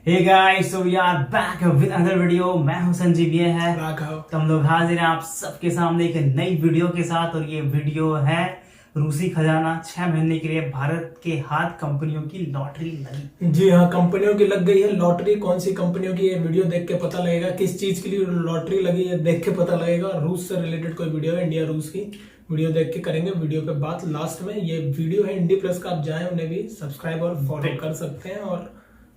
Hey guys, so we are back with another video. मैं हूं संजीव, ये है तो हम लोग हाजिर हैं आप सबके सामने एक नई वीडियो के साथ। और ये वीडियो है रूसी खजाना। 6 महीने के लिए भारत के हाथ कंपनियों की लॉटरी लगी। जी हाँ, कंपनियों की लग गई है लॉटरी। कौन सी कंपनियों की, ये वीडियो देख के पता लगेगा। किस चीज के लिए लॉटरी लगी है देख के पता लगेगा। रूस से रिलेटेड कोई वीडियो है, इंडिया रूस की वीडियो देख के करेंगे। वीडियो पे बात लास्ट में। ये वीडियो है इंडी प्लस का, आप जाए उन्हें भी सब्सक्राइब और फॉलो कर सकते हैं और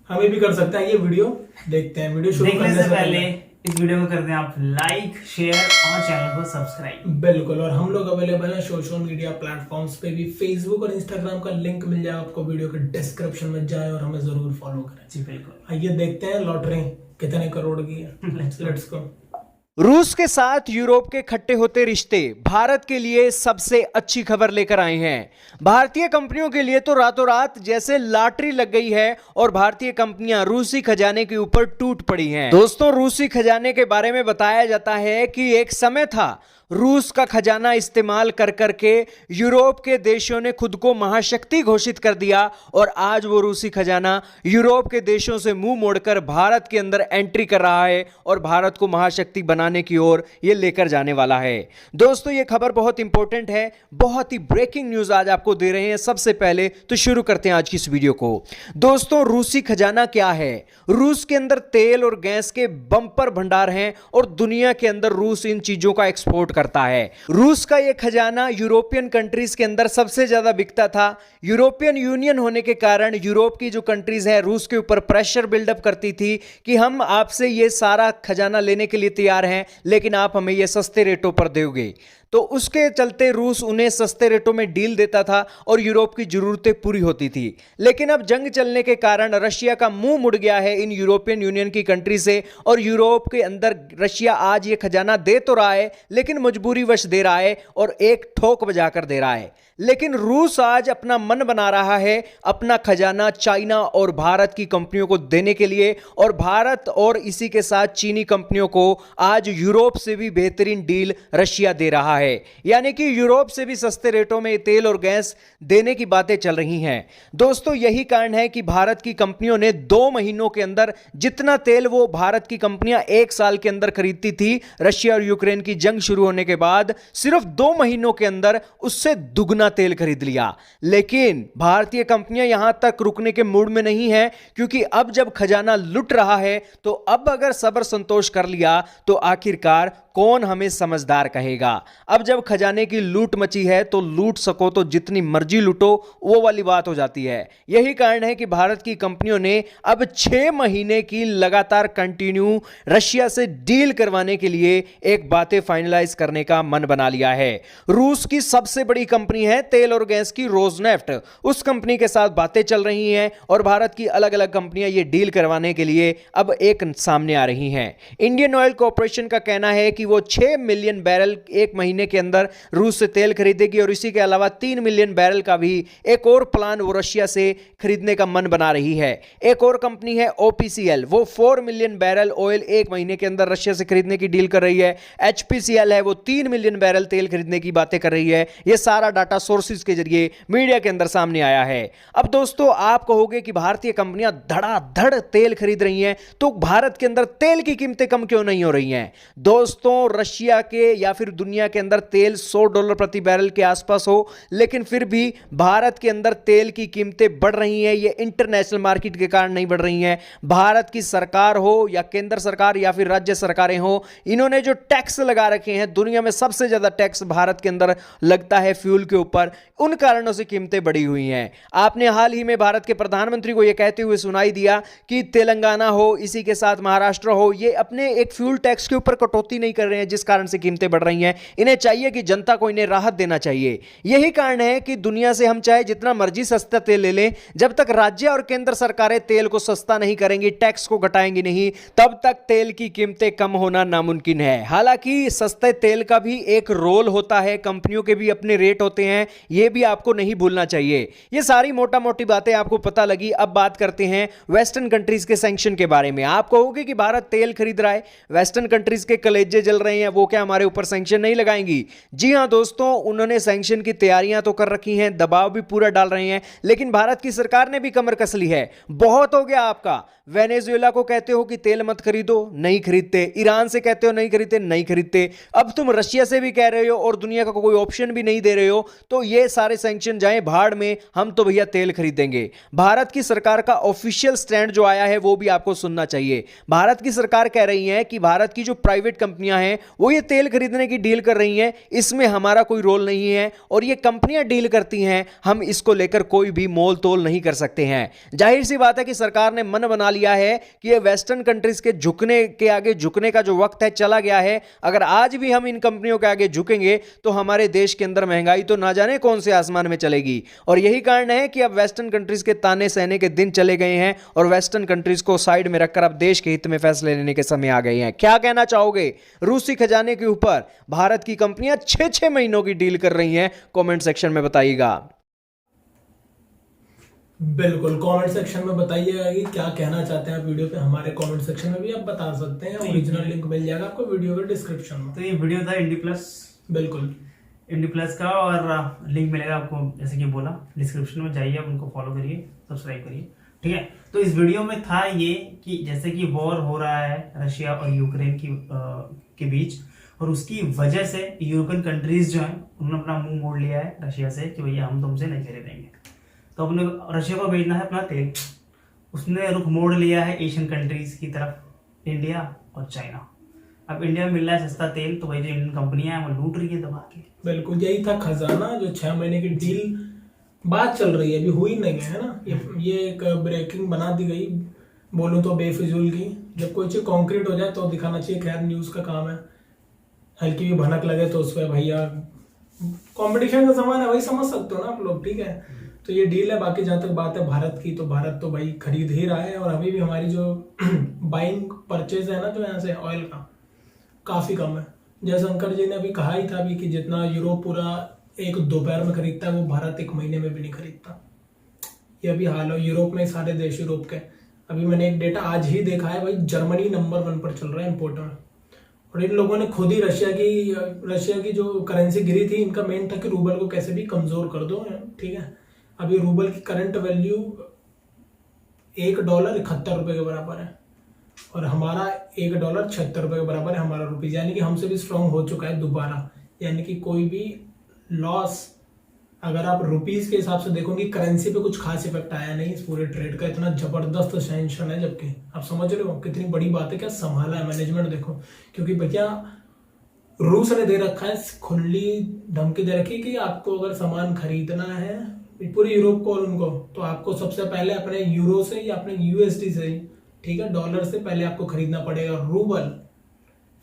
हमें भी कर सकते हैं। ये वीडियो देखते हैं। वीडियो शुरू करने से पहले इस वीडियो को करते हैं आप लाइक, शेयर और चैनल को सब्सक्राइब। बिल्कुल। और हम लोग अवेलेबल हैं सोशल मीडिया प्लेटफॉर्म्स पे भी। फेसबुक और इंस्टाग्राम का लिंक मिल जाएगा आपको वीडियो के डिस्क्रिप्शन में। जाए और हमें जरूर फॉलो करें। जी बिल्कुल। आइए देखते हैं लॉटरी कितने करोड़ की है। Let's go. रूस के साथ यूरोप के खट्टे होते रिश्ते भारत के लिए सबसे अच्छी खबर लेकर आए हैं। भारतीय कंपनियों के लिए तो रातों रात जैसे लॉटरी लग गई है और भारतीय कंपनियां रूसी खजाने के ऊपर टूट पड़ी हैं। दोस्तों, रूसी खजाने के बारे में बताया जाता है कि एक समय था रूस का खजाना इस्तेमाल कर करके यूरोप के देशों ने खुद को महाशक्ति घोषित कर दिया और आज वो रूसी खजाना यूरोप के देशों से मुंह मोड़कर भारत के अंदर एंट्री कर रहा है और भारत को महाशक्ति बनाने की ओर ये लेकर जाने वाला है। दोस्तों, ये खबर बहुत इंपॉर्टेंट है, बहुत ही ब्रेकिंग न्यूज आज आपको दे रहे हैं। सबसे पहले तो शुरू करते हैं आज की इस वीडियो को। दोस्तों, रूसी खजाना क्या है? रूस के अंदर तेल और गैस के बम्पर भंडार हैं और दुनिया के अंदर रूस इन चीजों का एक्सपोर्ट करता है। रूस का यह खजाना यूरोपियन कंट्रीज के अंदर सबसे ज्यादा बिकता था। यूरोपियन यूनियन होने के कारण यूरोप की जो कंट्रीज है रूस के ऊपर प्रेशर बिल्डअप करती थी कि हम आपसे ये सारा खजाना लेने के लिए तैयार हैं, लेकिन आप हमें ये सस्ते रेटों पर दोगे। तो उसके चलते रूस उन्हें सस्ते रेटों में डील देता था और यूरोप की जरूरतें पूरी होती थी। लेकिन अब जंग चलने के कारण रशिया का मुंह मुड़ गया है इन यूरोपियन यूनियन की कंट्री से और यूरोप के अंदर रशिया आज ये खजाना दे तो रहा है, लेकिन मजबूरीवश दे रहा है और एक ठोक बजाकर दे रहा है। लेकिन रूस आज अपना मन बना रहा है अपना खजाना चाइना और भारत की कंपनियों को देने के लिए, और भारत और इसी के साथ चीनी कंपनियों को आज यूरोप से भी बेहतरीन डील रशिया दे रहा है। यानी कि यूरोप से भी सस्ते रेटों में तेल और गैस देने की बातें चल रही हैं। दोस्तों, यही कारण है कि भारत की कंपनियों ने 2 महीनों के अंदर जितना तेल वो भारत की कंपनियां 1 साल के अंदर खरीदती थी रशिया और यूक्रेन की जंग शुरू होने के बाद, सिर्फ 2 महीनों के अंदर उससे दुगना तेल खरीद लिया। लेकिन भारतीय कंपनियां यहां तक रुकने के मूड में नहीं है, क्योंकि अब जब खजाना लुट रहा है तो अब अगर सब्र संतोष कर लिया तो आखिरकार कौन हमें समझदार कहेगा। अब जब खजाने की लूट मची है तो लूट सको तो जितनी मर्जी लूटो, वो वाली बात हो जाती है। यही कारण है कि भारत की कंपनियों ने अब 6 महीने की लगातार कंटिन्यू रशिया से डील करवाने के लिए एक बातें फाइनलाइज करने का मन बना लिया है। रूस की सबसे बड़ी कंपनी है तेल और गैस की रोजनेफ्ट, उस कंपनी के साथ बातें चल रही हैं और भारत की अलग अलग कंपनियां ये डील करवाने के लिए अब एक सामने आ रही हैं। इंडियन ऑयल कॉर्पोरेशन का कहना है कि वो 6 मिलियन बैरल 1 महीने के अंदर रूस से तेल खरीदेगी और इसी के अलावा 3 मिलियन बैरल का भी एक और प्लान वो रशिया से खरीदने का मन बना रही है। एक और कंपनी है OPCL, वो 4 मिलियन बैरल ऑयल 1 महीने के अंदर रशिया से खरीदने की डील कर रही है। HPCL है, वो 3 मिलियन बैरल तेल खरीदने की बातें कर रही है। यह सारा डाटा सोर्सेज के जरिए मीडिया के अंदर सामने आया है। अब दोस्तों, आप कहोगे कि भारतीय कंपनियां धड़ाधड़ तेल खरीद रही हैं, तो भारत के अंदर तेल की कीमतें कम क्यों नहीं हो रही हैं? दोस्तों, रशिया के या फिर दुनिया के अंदर तेल $100 प्रति बैरल के आसपास हो, लेकिन फिर भी भारत के अंदर तेल की कीमतें बढ़ रही हैं। ये इंटरनेशनल मार्केट के कारण नहीं बढ़ रही हैं। भारत की सरकार हो या केंद्र सरकार या फिर राज्य सरकारें हो, इन्होंने जो टैक्स लगा रखे हैं, दुनिया में सबसे ज्यादा टैक्स भारत के अंदर लगता है फ्यूल के ऊपर, उन कारणों से कीमतें बढ़ी हुई हैं। आपने हाल ही में भारत के प्रधानमंत्री को यह कहते हुए सुनाई दिया कि तेलंगाना हो, इसी के साथ महाराष्ट्र हो, ये अपने एक फ्यूल टैक्स के ऊपर कटौती नहीं कर रहे हैं, जिस कारण से कीमतें बढ़ रही हैं। इन्हें चाहिए कि जनता को इन्हें राहत देना चाहिए। यही कारण है कि दुनिया से हम चाहे जितना मर्जी सस्ता तेल ले लें, जब तक राज्य और केंद्र सरकारें तेल को सस्ता नहीं करेंगी, टैक्स को घटाएंगी नहीं, तब तक तेल की कीमतें कम होना नामुमकिन है। हालांकि सस्ते तेल का भी एक रोल होता है, कंपनियों के भी अपने रेट होते हैं, यह भी आपको नहीं भूलना चाहिए। यह सारी मोटा मोटी बातें आपको पता लगी। अब बात करते हैं वेस्टर्न कंट्रीज के सैंक्शन के बारे में। आप कहोगे कि भारत तेल खरीद रहा है, वेस्टर्न कंट्रीज के कलेजे जल रहे हैं वो क्या हमारे ऊपर सैंक्शन नहीं लगाएंगी? जी हाँ दोस्तों, उन्होंने सैंक्शन की तैयारियां तो कर रखी हैं, दबाव भी पूरा डाल रहे हैं, लेकिन भारत की सरकार ने भी कमर कस ली है। बहुत हो गया आपका। वेनेजुएला को कहते हो कि तेल मत खरीदो, नहीं खरीदते। ईरान से कहते हो नहीं खरीदते, नहीं खरीदते। अब तुम रशिया से भी कह रहे हो और दुनिया का कोई ऑप्शन भी नहीं दे रहे हो, तो ये सारे सैंक्शन जाएं भाड़ में, हम तो भैया तेल खरीदेंगे। भारत की सरकार का ऑफिशियल स्टैंड जो आया है वो भी आपको सुनना चाहिए। भारत की सरकार कह रही है कि भारत की जो प्राइवेट कंपनियां हैं वो ये तेल खरीदने की डील कर रही हैं, इसमें हमारा कोई रोल नहीं है और ये कंपनियां डील करती हैं, हम इसको लेकर कोई भी मोल तोल नहीं कर सकते हैं। जाहिर सी बात है कि सरकार ने मन बना लिया है कि ये वेस्टर्न कंट्रीज के झुकने के आगे झुकने का जो वक्त है चला गया है। अगर आज भी हम इन कंपनियों के आगे झुकेंगे तो हमारे देश के अंदर महंगाई तो ना जाने कौन से आसमान में चलेगी। और यही कारण है कि अब वेस्टर्न कंट्रीज के ताने सहने के दिन चले गए हैं और वेस्टर्न कंट्रीज को साइड में रखकर अब देश के हित में फैसले लेने के समय आ गए हैं। क्या कहना चाहोगे रूसी खजाने के ऊपर? भारत की कंपनियां 6-6 महीनों की डील कर रही हैं, कमेंट सेक्शन में बताइएगा। बिल्कुल, कमेंट सेक्शन में बताइएगा कि क्या कहना चाहते हैं आप वीडियो पे। हमारे कमेंट सेक्शन में भी आप बता सकते हैं, ओरिजिनल लिंक मिल जाएगा आपको वीडियो के डिस्क्रिप्शन में। तो ये वीडियो था इंडी प्लस, बिल्कुल इंडी प्लस का, और लिंक मिलेगा आपको जैसे कि बोला डिस्क्रिप्शन में। जाइए आप उनको फॉलो करिए, सब्सक्राइब करिए, ठीक है। तो इस वीडियो में था ये कि जैसे कि वॉर हो रहा है रशिया और यूक्रेन के बीच, और उसकी वजह से यूरोपियन कंट्रीज जो हैं उन्होंने अपना मुंह मोड़ लिया है रशिया से कि भैया हम तुमसे नहीं खरीदेंगे। तो अपने रशिया को भेजना है अपना तेल, उसने रुख मोड़ लिया है एशियन कंट्रीज की तरफ, इंडिया और चाइना। अब इंडिया में मिल रहा है सस्ता तेल, तो भाई जो इंडियन कंपनियां हैं वो लूट रही है दबा के। बिल्कुल, यही था खजाना, जो 6 महीने की डील बात चल रही है, अभी हुई नहीं है ना। ये एक ब्रेकिंग बना दी गई, बोलूं तो बेफिजूल की। जब कोई चीज कॉन्क्रीट हो जाए तो दिखाना चाहिए, खैर न्यूज का काम है। हल्की भी भनक लगे तो उस पर भैया कंपटीशन का सामान है, वही समझ सकते हो ना आप लोग, ठीक है। तो ये डील है। बाकी जहां तक बात है भारत की, तो भारत तो भाई खरीद ही रहा है, और अभी भी हमारी जो बाइंग परचेज है ना जो यहाँ से ऑयल का, काफी कम है। जयशंकर जी ने अभी कहा ही था अभी कि जितना यूरोप पूरा एक दोपहर में खरीदता है वो भारत 1 महीने में भी नहीं खरीदता। ये अभी हाल है यूरोप में, सारे देश यूरोप के। अभी मैंने एक डेटा आज ही देखा है भाई, जर्मनी नंबर 1 पर चल रहा है इंपोर्टर में। और इन लोगों ने खुद ही रशिया की जो करेंसी गिरी थी, इनका मेन था कि रूबल को कैसे भी कमजोर कर दो, ठीक है। अभी रूबल की करंट वैल्यू $1 71 रुपए के बराबर है, और हमारा $1 76 रुपए के बराबर है हमारा रुपीज, यानी कि हमसे भी स्ट्रांग हो चुका है दोबारा। यानी कि कोई भी लॉस, अगर आप रुपीज के हिसाब से देखोगे, करेंसी पे कुछ खास इफेक्ट आया नहीं इस पूरे ट्रेड का। इतना जबरदस्त सैंक्शन है, जबकि आप समझ रहे हो कितनी बड़ी बात है, क्या संभाला है मैनेजमेंट देखो। क्योंकि भैया रूस ने दे रखा है, खुली धमकी दे रखी कि आपको अगर सामान खरीदना है पूरे यूरोप को और उनको, तो आपको सबसे पहले अपने यूरो से या अपने यूएसडी से, ठीक है, डॉलर से पहले आपको खरीदना पड़ेगा रूबल,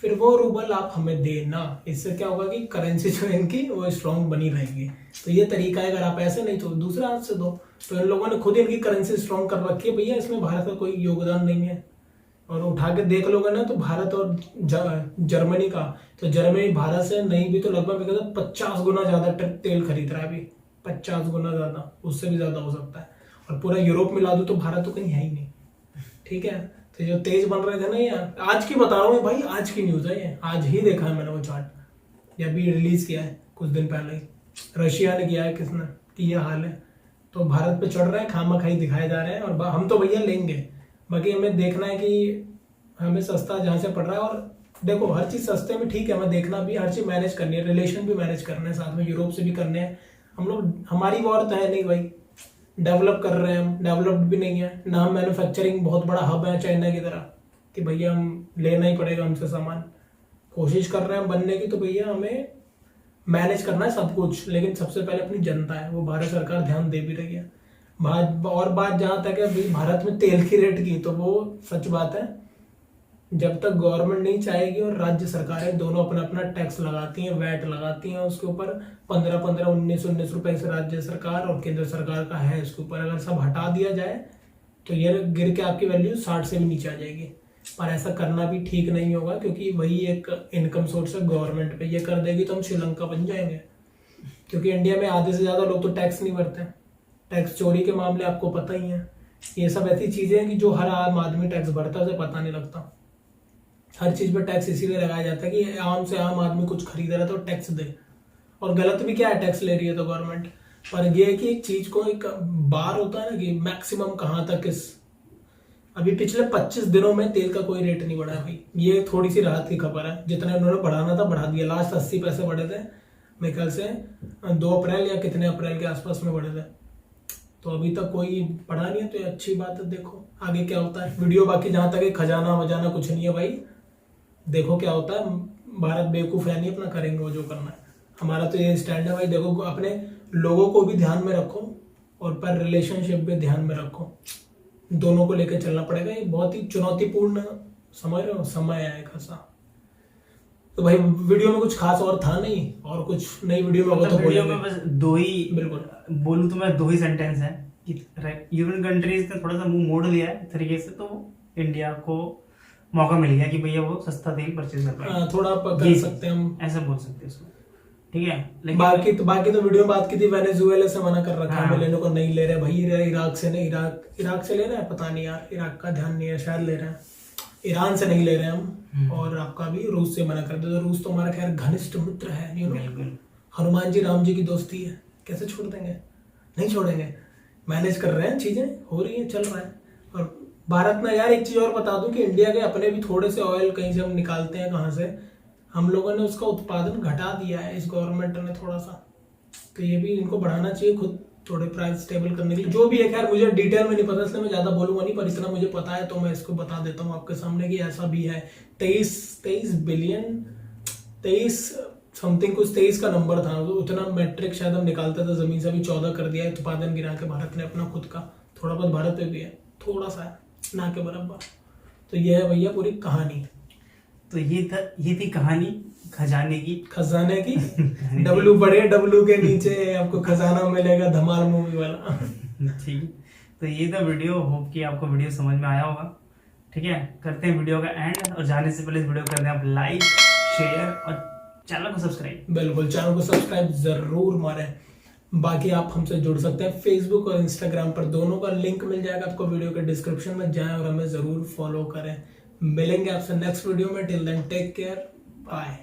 फिर वो रूबल आप हमें देना। इससे क्या होगा कि करेंसी जो है इनकी वो स्ट्रांग बनी रहेगी। तो ये तरीका है, अगर आप ऐसे नहीं तो दूसरे हाथ से दो। तो इन लोगों ने खुद इनकी करेंसी स्ट्रांग कर रखी है भैया, इसमें भारत का कोई योगदान नहीं है। और उठा के देख लोगे ना तो भारत और जर्मनी का, तो जर्मनी भारत से नहीं भी तो लगभग 50 गुना ज्यादा तेल खरीद रहा है अभी, 50 गुना ज्यादा, उससे भी ज्यादा हो सकता है। और पूरा यूरोप मिला दो तो भारत तो कहीं है ही नहीं, ठीक है। तो जो तेज बन रहे थे ना यार, आज की बता रहा हूँ भाई, आज की न्यूज है ये, आज ही देखा है मैंने वो चार्ट, ये अभी रिलीज किया है कुछ दिन पहले ही, रशिया ने किया है, किसने कि ये हाल है। तो भारत पे चढ़ रहे हैं, खामा खाई दिखाए जा रहे हैं, और हम तो भैया लेंगे। बाकी हमें देखना है कि हमें सस्ता जहाँ से पड़ रहा है, और देखो हर चीज सस्ते में ठीक है, हमें देखना भी, हर चीज मैनेज करनी है, रिलेशन भी मैनेज करना है, साथ में यूरोप से भी करने हैं। हम लोग, हमारी वॉर तो है नहीं भाई, डेवलप कर रहे हैं हम, डेवलप्ड भी नहीं है ना हम। मैन्युफैक्चरिंग बहुत बड़ा हब है चाइना की तरह कि भैया हम लेना ही पड़ेगा हमसे सामान, कोशिश कर रहे हैं बनने की। तो भैया हमें मैनेज करना है सब कुछ, लेकिन सबसे पहले अपनी जनता है, वो भारत सरकार ध्यान दे भी रही है। और बात जहां तक है भारत में तेल की रेट की, तो वो सच बात है, जब तक गवर्नमेंट नहीं चाहेगी और राज्य सरकारें दोनों अपना अपना टैक्स लगाती हैं, वैट लगाती हैं उसके ऊपर, 15-15, 19-19 रुपए से राज्य सरकार और केंद्र सरकार का है इसके ऊपर, अगर सब हटा दिया जाए तो ये गिर के आपकी वैल्यू 60 से भी नीचे आ जाएगी। पर ऐसा करना भी ठीक नहीं होगा, क्योंकि वही एक इनकम सोर्स है गवर्नमेंट पे, ये कर देगी तो हम श्रीलंका बन जाएंगे। क्योंकि इंडिया में आधे से ज्यादा लोग तो टैक्स नहीं भरते, टैक्स चोरी के मामले आपको पता ही है। ये सब ऐसी चीजें हैं कि जो हर आम आदमी टैक्स भरता है उसे पता नहीं लगता। हर चीज पे टैक्स इसीलिए लगाया जाता है कि आम से आम आदमी कुछ खरीद रहा है तो टैक्स दे। और गलत भी क्या है, टैक्स ले रही है तो गवर्नमेंट। पर ये है कि एक चीज को एक बार होता है ना कि मैक्सिमम कहाँ तक इस, अभी पिछले 25 दिनों में तेल का कोई रेट नहीं बढ़ा है भाई। ये थोड़ी सी राहत की खबर है, जितना उन्होंने बढ़ाना था बढ़ा दिया। लास्ट 80 पैसे बढ़े थे मेरे ख्याल से 2 अप्रैल या कितने अप्रैल के आसपास में बढ़े थे, तो अभी तक कोई बढ़ा नहीं है, तो ये अच्छी बात है। देखो आगे क्या होता है। वीडियो बाकी जहां तक है खजाना वजाना कुछ नहीं है भाई, देखो क्या होता है। भारत बेवकूफ है नहीं, अपना करेंगे वो जो करना है। हमारा तो ये स्टैंड है भाई, देखो अपने लोगों को भी ध्यान में रखो और पर रिलेशनशिप भी ध्यान में रखो, दोनों को लेकर चलना पड़ेगा। ये बहुत ही चुनौतीपूर्ण समझ रहे हो समय है खासा। तो भाई वीडियो में कुछ खास और था नहीं, और कुछ नई वीडियो में होगा तो वीडियो बोलेंगे। में बस 2 ही, बिल्कुल बोलूं तो मैं 2 ही सेंटेंस है कि यूरोपियन कंट्रीज ने थोड़ा सा मुंह मोड़ लिया है तरीके से, तो इंडिया को मौका मिल गया कि भैया वो सस्ता तेल परचेज कर पाए। थोड़ा कर सकते हैं हम, ऐसा बोल सकते हैं इसको, ठीक है। लेकिन बाकी तो वीडियो में बात की थी, वेनेजुएला से मना कर रखा है, हाँ। लेने को नहीं ले रहे भाई। इराक से नहीं, इराक से ले रहे हैं, पता नहीं यार, इराक का ध्यान नहीं है, शायद ले रहे हैं। ईरान से नहीं ले रहे हम, और आपका भी रूस से मना कर दे। तो रूस तो हमारा खैर घनिष्ठ मित्र है, यू नो, हनुमान जी राम जी की दोस्ती है, कैसे छोड़ देंगे, नहीं छोड़ेंगे। मैनेज कर रहे हैं, चीजें हो रही हैं, चल रहा है। और भारत में यार एक चीज और बता दूं कि इंडिया के अपने भी थोड़े से ऑयल कहीं से हम निकालते हैं, कहाँ से, हम लोगों ने उसका उत्पादन घटा दिया है इस गवर्नमेंट ने थोड़ा सा, तो ये भी इनको बढ़ाना चाहिए खुद, थोड़े प्राइस स्टेबल करने के लिए। जो भी है खैर मुझे डिटेल में नहीं पता, इसलिए मैं ज्यादा बोलूंगा नहीं, पर इतना मुझे पता है तो मैं इसको बता देता हूँ आपके सामने कि ऐसा भी है। 23 बिलियन 23 समथिंग कुछ 23 का नंबर था, तो उतना मैट्रिक शायद हम निकालते थे जमीन से, अभी 14 कर दिया है उत्पादन गिरा के भारत ने अपना खुद का। थोड़ा बहुत भारत में भी है, थोड़ा सा है, ना के बराबर। तो ये है भैया पूरी कहानी। तो ये थी कहानी खजाने की। डब्लू बड़े डब्लू के नीचे आपको खजाना मिलेगा, धमाल मूवी वाला। ठीक, तो ये था वीडियो। होप कि आपको वीडियो समझ में आया होगा, ठीक है। करते हैं वीडियो का एंड, और जाने से पहले इस वीडियो को करते हैं आप लाइक, शेयर और चैनल को सब्सक्राइब। बिल्कुल, चैनल को सब्सक्राइब जरूर मारें। बाकी आप हमसे जुड़ सकते हैं फेसबुक और इंस्टाग्राम पर, दोनों का लिंक मिल जाएगा आपको वीडियो के डिस्क्रिप्शन में। जाएं और हमें जरूर फॉलो करें। मिलेंगे आपसे नेक्स्ट वीडियो में। Till then take care, bye.